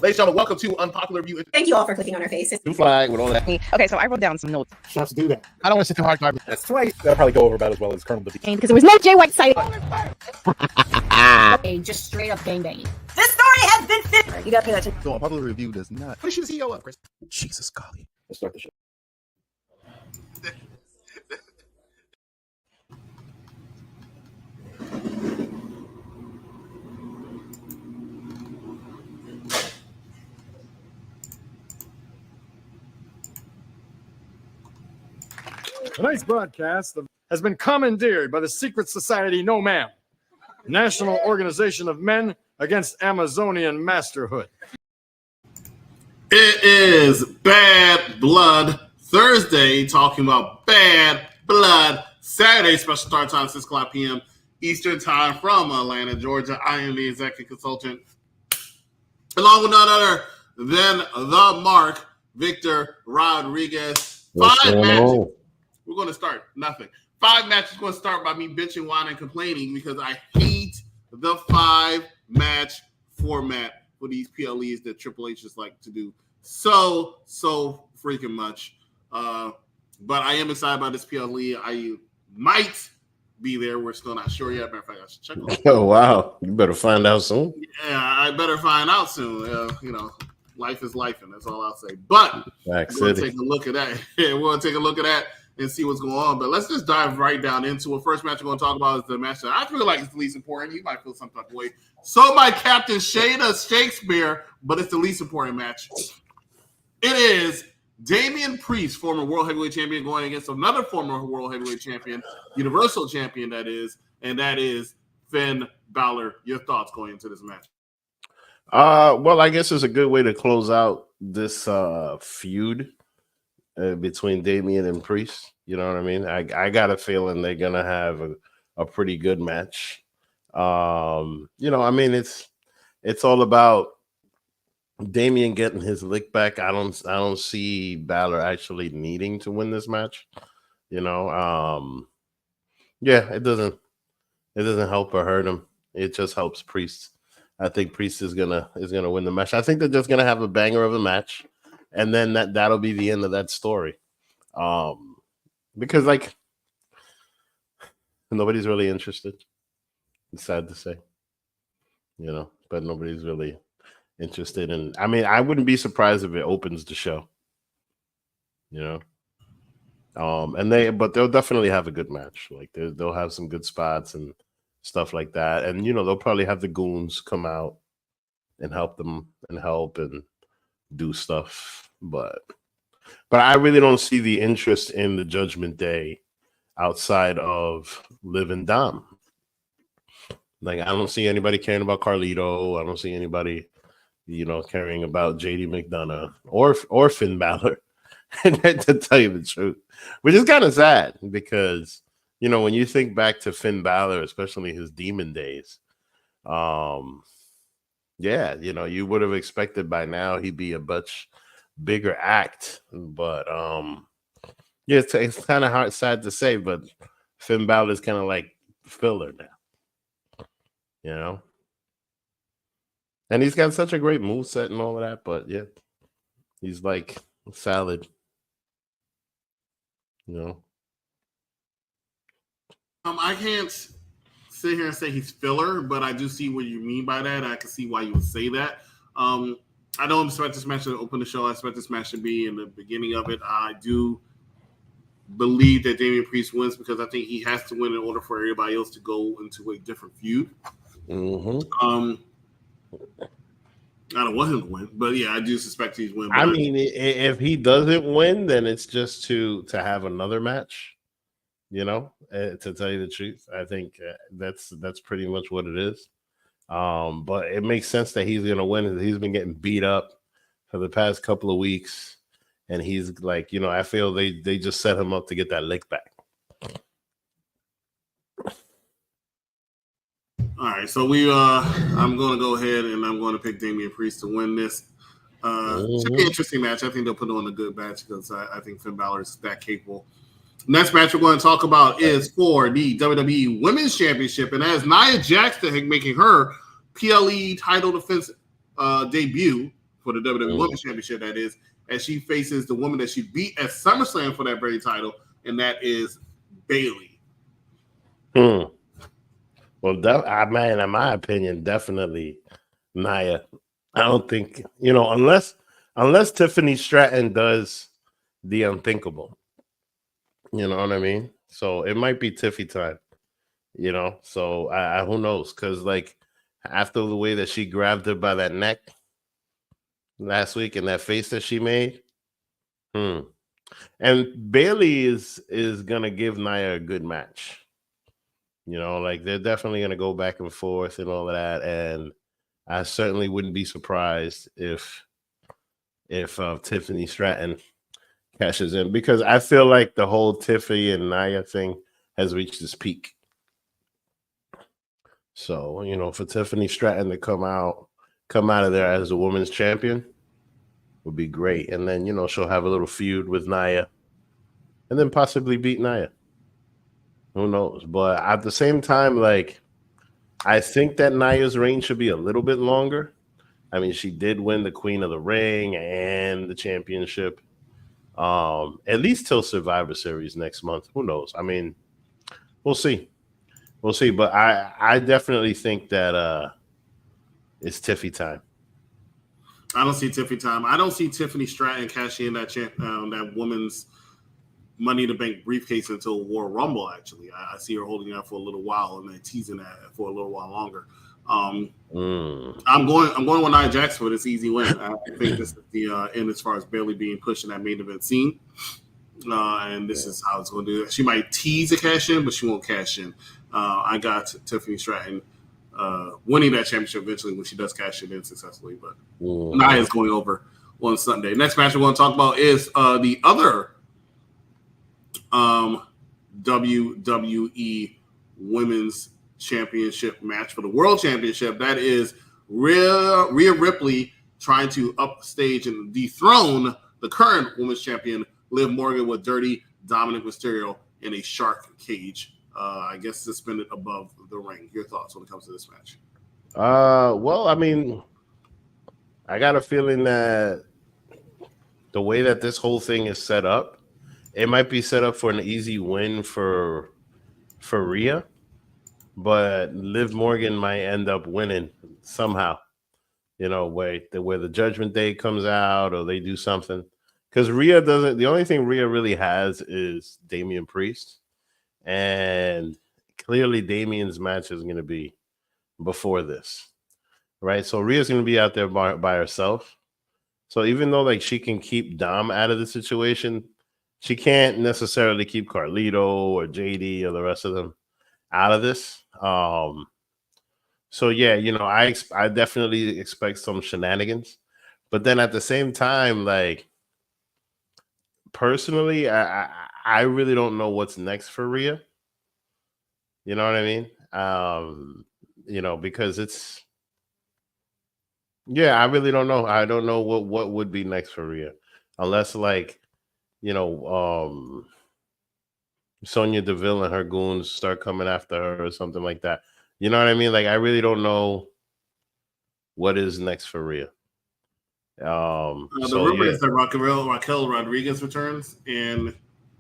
Ladies and gentlemen, welcome to Unpopular View. Thank you all for clicking on our faces. New flag with all that. Okay, so I wrote down some notes. Not to do that. I don't want to sit too hard. That's twice. That'll probably go over about as well as Colonel Disease. Because there was no Jay White sighting. Okay, just straight up gangbanging. This story has been fit. You gotta pay attention. So Unpopular Review does not. What is she the CEO of, Chris? Jesus, golly. Let's start the show. Tonight's broadcast has been commandeered by the secret society No Ma'am, National Organization of Men Against Amazonian Masterhood. It is Bad Blood Thursday, talking about Bad Blood Saturday, special start time 6 o'clock p.m. Eastern time from Atlanta, Georgia. I am the executive consultant, along with none other than the Mark Victor Rodriguez. What's Five going matches. on? We're going to start nothing. 5 matches going to start by me bitching, whining, complaining because I hate the 5-match format for these PLEs that Triple H just like to do so freaking much. But I am excited about this PLE. I might be there. We're still not sure yet. Matter of fact, I should check on it. Oh, wow. You better find out soon. Yeah, I better find out soon. Life is life, and that's all I'll say. But we're going to take a look at that. We're going to take a look at that and see what's going on. But let's just dive right down into it. First match we're going to talk about is the match that I feel like is the least important. You might feel some type of way. So by Captain Shada Shakespeare, but it's the least important match. It is Damian Priest, former World Heavyweight Champion, going against another former World Heavyweight Champion, Universal Champion, that is Finn Balor. Your thoughts going into this match? Well, I guess it's a good way to close out this feud between Damian and Priest. You know what I mean? I got a feeling they're gonna have a pretty good match. I mean, it's all about Damian getting his lick back. I don't see Balor actually needing to win this match. It doesn't help or hurt him. It just helps Priest. I think Priest is gonna win the match. I think they're just gonna have a banger of a match, and then that'll be the end of that story. Because like nobody's really interested. It's sad to say, but nobody's really interested in. I mean, I wouldn't be surprised if it opens the show. But they'll definitely have a good match. Like they'll have some good spots and stuff like that, and they'll probably have the goons come out and help them and do stuff. But I really don't see the interest in the Judgment Day outside of Liv and Dom. Like I don't see anybody caring about Carlito. I don't see anybody, caring about JD McDonough or Finn Balor. To tell you the truth, which is kind of sad because when you think back to Finn Balor, especially his Demon days, you would have expected by now he'd be a much bigger act. But it's kind of sad to say, but Finn Balor is kind of like filler now, and he's got such a great moveset and all of that. But yeah, he's like salad, I can't sit here and say he's filler, but I do see what you mean by that. I can see why you would say that. I don't expect this match to open the show. I expect this match to be in the beginning of it. I do believe that Damian Priest wins because I think he has to win in order for everybody else to go into a different feud. Mm-hmm. I don't want him to win, but yeah, I do suspect he's winning. I mean, if he doesn't win, then it's just to have another match. To tell you the truth, I think that's pretty much what it is. But it makes sense that he's gonna win. He's been getting beat up for the past couple of weeks, and he's like, I feel they just set him up to get that lick back. All right, so I'm going to go ahead and I'm going to pick Damian Priest to win this. Should be an interesting match. I think they'll put on a good match because I think Finn Balor is that capable. Next match we're going to talk about is for the WWE Women's Championship, and as Nia Jax making her PLE title defense debut for the WWE Women's Championship, that is, as she faces the woman that she beat at SummerSlam for that very title, and that is Bayley. Well, man, in my opinion, definitely Nia. I don't think, unless Tiffany Stratton does the unthinkable. You know what I mean? So it might be Tiffy time. So I who knows? Because like after the way that she grabbed her by that neck last week and that face that she made, and Bayley is gonna give Nia a good match. Like they're definitely gonna go back and forth and all of that, and I certainly wouldn't be surprised if Tiffany Stratton cashes in, because I feel like the whole Tiffany and Nia thing has reached its peak. So, for Tiffany Stratton to come out of there as the women's champion would be great. And then, she'll have a little feud with Nia and then possibly beat Nia. Who knows? But at the same time, like, I think that Nia's reign should be a little bit longer. I mean, she did win the Queen of the Ring and the championship, at least till Survivor Series next month. Who knows? I mean, we'll see. We'll see. But I definitely think that it's Tiffy time. I don't see Tiffy time. I don't see Tiffany Stratton cashing in that woman's Money in the Bank briefcase until War Rumble. Actually, I see her holding that for a little while and then teasing that for a little while longer. I'm going with Nia Jax for this easy win. I think this is the end as far as Bayley being pushed in that main event scene, and this is how it's going to do. She might tease a cash in, but she won't cash in. I got Tiffany Stratton winning that championship eventually when she does cash it in successfully. But Nia is going over on Sunday. Next match we're going to talk about is the other WWE Women's Championship match for the World Championship. That is Rhea Ripley trying to upstage and dethrone the current Women's Champion Liv Morgan with Dirty Dominic Mysterio in a shark cage. I guess suspended above the ring. Your thoughts when it comes to this match? Well, I mean, I got a feeling that the way that this whole thing is set up, it might be set up for an easy win for Rhea, but Liv Morgan might end up winning somehow. Where the Judgment Day comes out or they do something. Because Rhea doesn't. The only thing Rhea really has is Damian Priest. And clearly Damian's match is going to be before this, right? So Rhea's going to be out there by herself. So even though like she can keep Dom out of the situation, she can't necessarily keep Carlito or JD or the rest of them out of this. So yeah, I definitely expect some shenanigans, but then at the same time, like personally, I really don't know what's next for Rhea. You know what I mean? Because it's, I really don't know. I don't know what would be next for Rhea, unless like, Sonya Deville and her goons start coming after her or something like that. You know what I mean? Like, I really don't know what is next for Rhea. The rumor is that Raquel Rodriguez returns and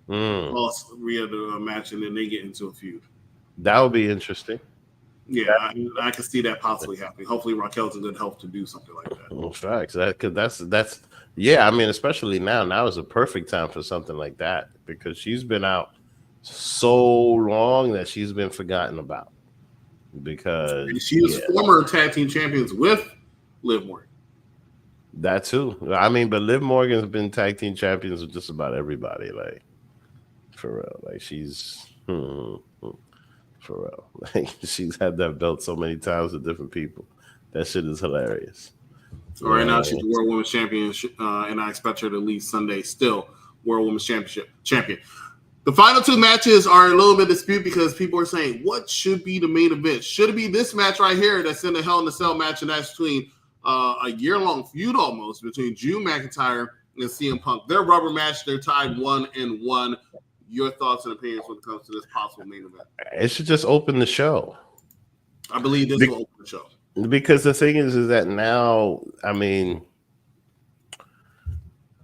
lost Rhea the match, and then they get into a feud. That would be interesting. Yeah, I can see that possibly happening. Hopefully, Raquel's in good health to do something like that. Well, facts. That's yeah. I mean, especially now is a perfect time for something like that because she's been out so long that she's been forgotten about. Because and she was former tag team champions with Liv Morgan. That too. I mean, but Liv Morgan's been tag team champions with just about everybody. Like, for real. Like, she's for real. Like, she's had that belt so many times with different people. That shit is hilarious. So right now, she's the World Women's Champion, and I expect her to leave Sunday still World Women's Champion. The final two matches are a little bit disputed because people are saying, what should be the main event? Should it be this match right here that's in the Hell in a Cell match, and that's between a year-long feud almost between Drew McIntyre and CM Punk? Their rubber match, they're tied 1-1. Your thoughts and opinions when it comes to this possible main event? It should just open the show. I believe this will open the show. Because the thing is that now, I mean,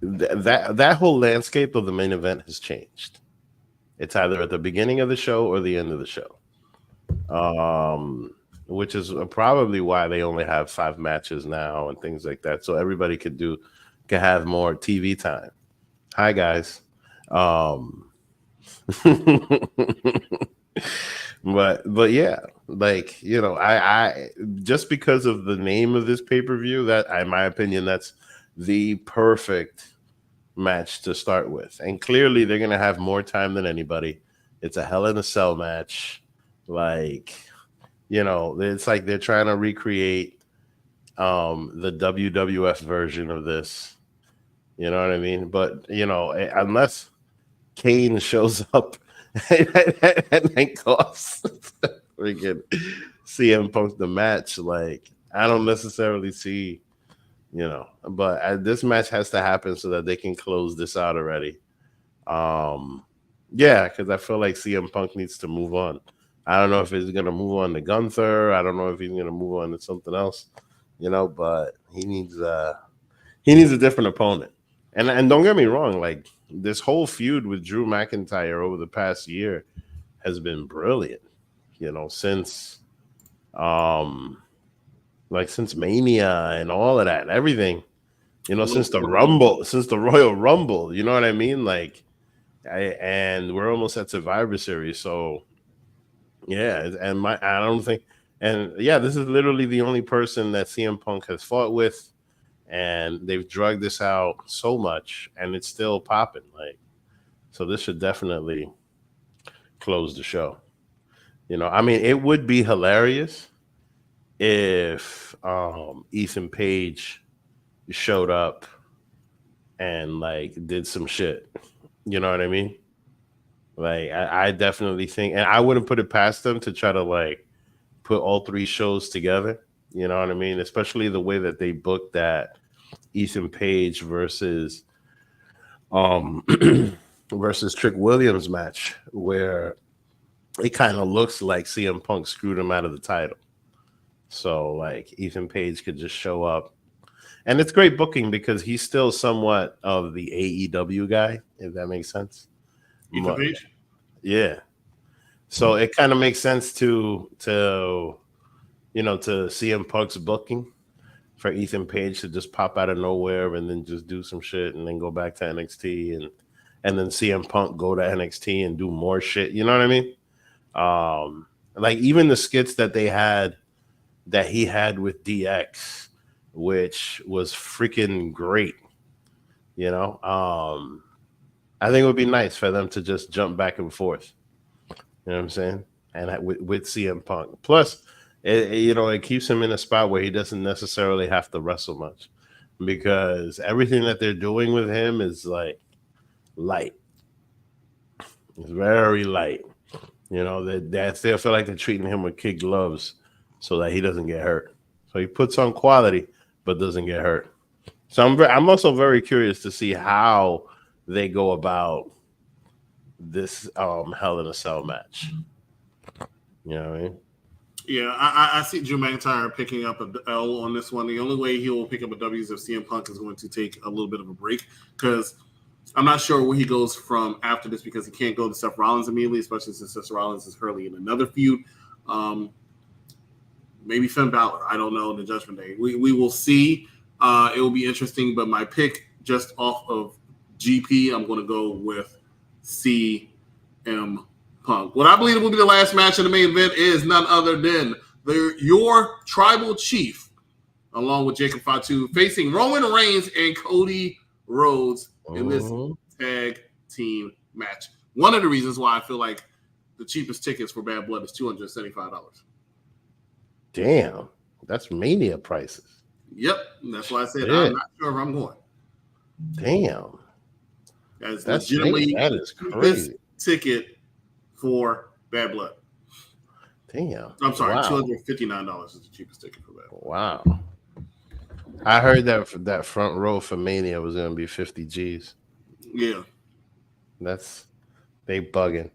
that whole landscape of the main event has changed. It's either at the beginning of the show or the end of the show. Which is probably why they only have 5 matches now and things like that. So everybody could have more TV time. Hi guys. But yeah, like, you know, I just because of the name of this pay-per-view, that in my opinion, that's the perfect match to start with. And clearly they're gonna have more time than anybody. It's a Hell in a Cell match. Like, you know, it's like they're trying to recreate the WWF version of this. You know what I mean? But, you know, unless Kane shows up and costs freaking CM Punk the match, like, I don't necessarily see, you know, but this match has to happen so that they can close this out already. Yeah, because I feel like CM Punk needs to move on. I don't know if he's gonna move on to Gunther. I don't know if he's gonna move on to something else, you know. But he needs a different opponent. And don't get me wrong, like this whole feud with Drew McIntyre over the past year has been brilliant. You know, since since Mania and all of that and everything. You know, since the Royal Rumble. You know what I mean? Like, and we're almost at Survivor Series, so. Yeah, and I don't think, and yeah, this is literally the only person that CM Punk has fought with, and they've drugged this out so much, and it's still popping. Like, so this should definitely close the show. You know, I mean, it would be hilarious if Ethan Page showed up and like did some shit. You know what I mean? Like, I definitely think, and I wouldn't put it past them to try to like put all 3 shows together. You know what I mean? Especially the way that they booked that Ethan Page versus versus Trick Williams match, where it kind of looks like CM Punk screwed him out of the title. So like Ethan Page could just show up, and it's great booking because he's still somewhat of the AEW guy, if that makes sense. Ethan Page? Yeah. So it kind of makes sense to you know, to CM Punk's booking for Ethan Page to just pop out of nowhere and then just do some shit and then go back to NXT and then CM Punk go to NXT and do more shit. You know what I mean? Like even the skits that he had with DX, which was freaking great. You know? I think it would be nice for them to just jump back and forth. You know what I'm saying? And with CM Punk. Plus, it keeps him in a spot where he doesn't necessarily have to wrestle much, because everything that they're doing with him is like light. It's very light. You know, they still feel like they're treating him with kid gloves so that he doesn't get hurt. So he puts on quality but doesn't get hurt. So I'm also very curious to see how they go about this Hell in a Cell match. You know what I mean? Yeah, I see Drew McIntyre picking up an L on this one. The only way he will pick up a W is if CM Punk is going to take a little bit of a break, because I'm not sure where he goes from after this, because he can't go to Seth Rollins immediately, especially since Seth Rollins is currently in another feud. Maybe Finn Balor. I don't know, in the Judgment Day. We will see. It will be interesting, but my pick just off of GP, I'm going to go with CM Punk. What I believe will be the last match in the main event is none other than your tribal chief, along with Jacob Fatu, facing Roman Reigns and Cody Rhodes in this tag team match. One of the reasons why I feel like the cheapest tickets for Bad Blood is $275. Damn, that's Mania prices. Yep, that's why I said I'm not sure if I'm going. Damn. That's legitimately that is crazy. Ticket for Bad Blood. Damn. I'm sorry, $259 is the cheapest ticket for Bad Blood. Wow. I heard that front row for Mania was going to be 50 G's. Yeah. They bugging.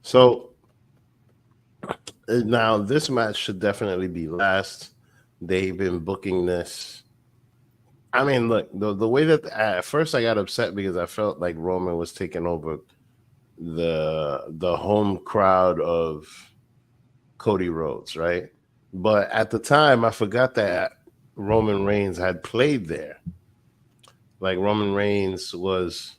So now this match should definitely be last. They've been booking this I mean, look, the way that at first I got upset because I felt like Roman was taking over the home crowd of Cody Rhodes, right? But at the time, I forgot that Roman Reigns had played there. Like Roman Reigns was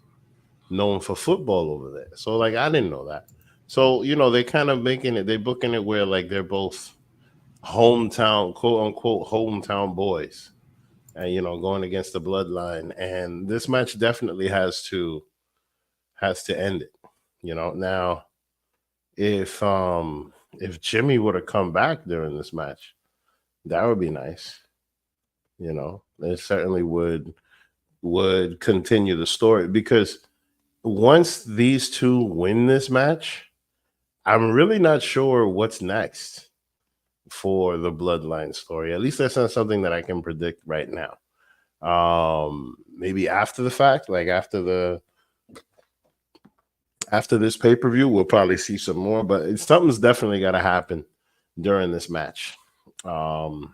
known for football over there, so like I didn't know that. So they kind of they booking it where like they're both hometown, quote unquote, hometown boys. And going against the bloodline, and this match definitely has to end it. Now if Jimmy would have come back during this match, that would be nice. It certainly would continue the story, because once these two win this match, I'm really not sure what's next for the bloodline story. At least that's not something that I can predict right now. Maybe after the fact, like after this pay-per-view, we'll probably see some more, but something's definitely got to happen during this match. Something's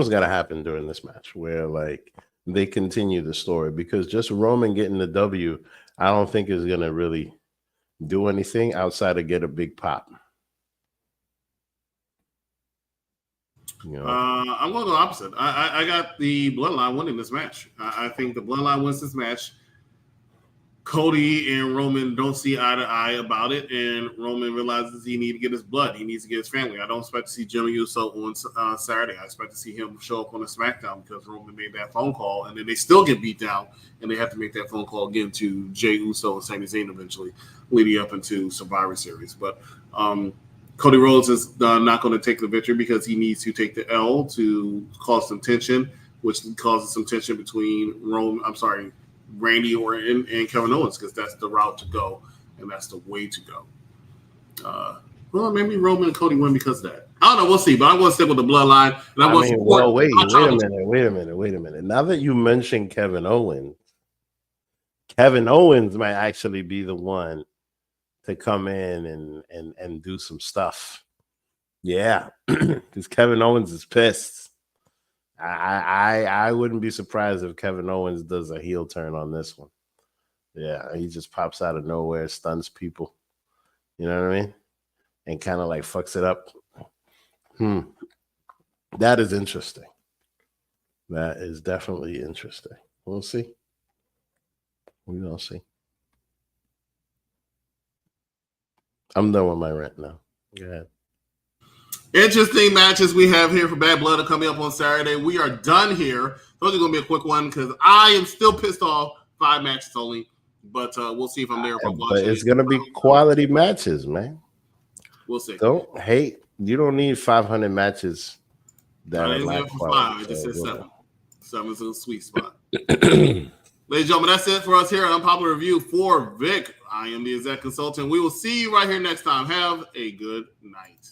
got to happen during this match where like they continue the story, because just Roman getting the W, I don't think is going to really do anything outside of get a big pop. I'm going to go opposite. I got the Bloodline winning this match. I think the Bloodline wins this match. Cody and Roman don't see eye to eye about it, and Roman realizes he needs to get his blood. He needs to get his family. I don't expect to see Jimmy Uso on Saturday. I expect to see him show up on the SmackDown, because Roman made that phone call, and then they still get beat down, and they have to make that phone call again to Jey Uso and Sami Zayn eventually, leading up into Survivor Series. But Cody Rhodes is not going to take the victory, because he needs to take the L to cause some tension, which causes some tension between Randy and Kevin Owens, because that's the route to go, and that's the way to go. Well, maybe Roman and Cody win because of that. I don't know. We'll see. But I'm going to stick with the Bloodline. And I'm going to support. Wait a minute. Now that you mentioned Kevin Owens might actually be the one to come in and do some stuff. Yeah, because Kevin Owens is pissed. I wouldn't be surprised if Kevin Owens does a heel turn on this one. Yeah, he just pops out of nowhere, stuns people. You know what I mean? And kind of like fucks it up. That is interesting. That is definitely interesting. We'll see. We will see. I'm done with my rant now. Go ahead. Interesting matches we have here for Bad Blood are coming up on Saturday. We are done here. Those are going to be a quick one, because I am still pissed off. 5 matches only, but we'll see if I'm there. But it's going to be quality matches, man. We'll see. Don't hate. You don't need 500 matches. That I are didn't for 5. I just said 7. 7 is a sweet spot. Ladies and gentlemen, that's it for us here at Unpopular Review for Vic. I am the exec consultant. We will see you right here next time. Have a good night.